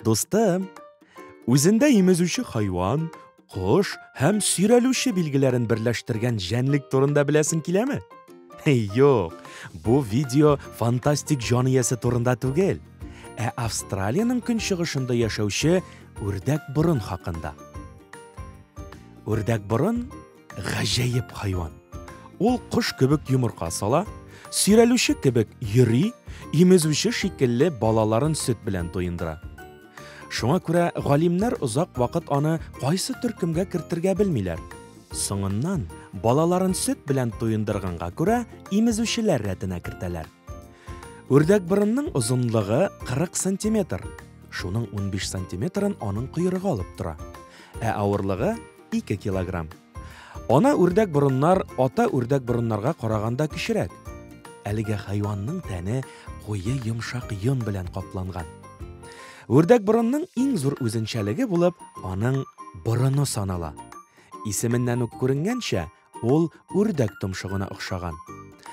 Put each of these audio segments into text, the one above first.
Dostum, o'zida emizuvchi hayvon, qush ham suyraluvchi belgilarini birlashtirgan janlik turida bilasing kelami? Yo'q, bu video fantastik joniyasi turida tugil. Avstraliyaning kunchig'ishida yashovchi o'rdak burun haqida. O'rdak burun g'ajoyib hayvon. Ol qush kibik yumurqa sola, suyraluvchi kibik yuri, emizuvchi shekilli balalarin süt bilan to'yindira. Шуңа күрә галимнәр узак вакыт аны кайсы төркемгә кертергә белмиләр. Соңыннан балаларын сөт белән туендырганга күрә имезүчеләр рәтенә кертәләр. Үрдәк борынның озынлыгы 40 см. Шуның 15 см аның койрыгы алып тора. Авырлыгы 2 кг. Ана үрдәк борыннар ата үрдәк борыннарга караганда кечерәк. Әлеге хайванның тәне куе йомшак йон белән капланган. Үрдәк борынның иң зур үзенчәлеге булып, аның борыны санала. Исеменнән үк күренгәнчә, ул үрдәк томшыгына охшаган.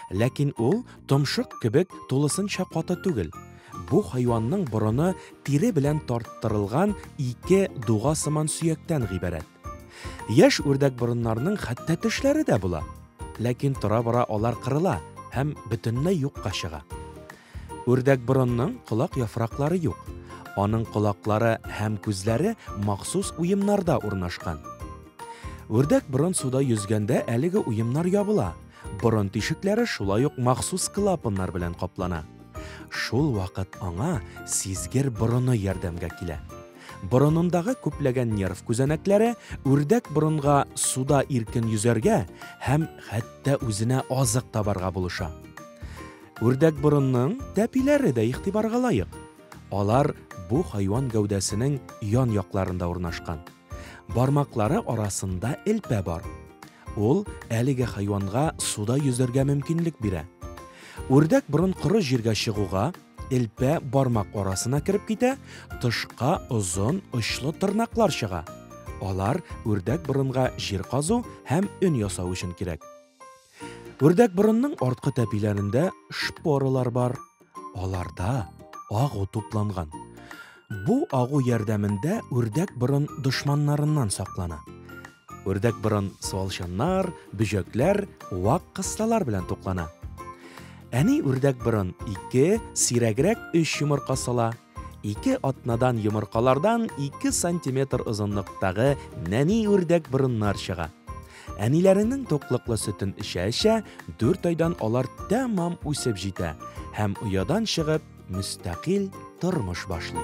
Ләкин ул томшык кебек тулысынча каты түгел. Бу хайванның борыны тире белән тарттырылган 2 дуга сыман сөяктән гыйбарәт. Яшь үрдәк борыннарның хәтта тешләре дә була. Ләкин тора-бара алар кырыла һәм бөтенләй юкка чыга. Үрдәк борынның колак яфраклары юк. Аның колаклары һәм күзләре махсус уемнарда урнашкан. Үрдәк борын суда йөзгәндә әлеге уемнар ябыла. Борын тишекләре шулай ук махсус клапаннар белән каплана. Шул вакыт аңа сизгер борыны ярдәмгә килә. Борынындагы күпләгән нерв күзәнәкләре үрдәк борынга суда иркен йөзәргә һәм хәтта үзенә азык табарга булыша. Үрдәк борынның тәпиләре дә игътибарга лаек. Алар бу хайван гәүдәсенең ян якларында урнашкан. Бармаклары арасында элпә бар. Ул әлеге хайванга суда йөзәргә мөмкинлек бирә. Үрдәк борын коры җиргә чыгуга, элпә бармак арасына кирип китә, тышка озын очлы тырнаклар чыга. Алар үрдәк борынга җир казу һәм өн ясау өчен кирәк. Үрдәк борынның арткы тәпиләрендә шпоралар бар. Аларда агу тупланган. Бу агу ярдәмендә үрдәк борын дошманнарыннан саклана. Үрдәк борын суалчаннар, бүҗәкләр, вак кысталар белән туклана. Әни үрдәк борын 2, сирәгрәк 3 йомырка сала. 2 атнадан йомыркалардан 2 см озынлыктагы нәни үрдәк борыннар чыга. Әниләренең токлыклы сөтен эчә-эчә 4 айдан алар тәмам үсеп җитә һәм уядан чыгып, müstakil тормыш башлый.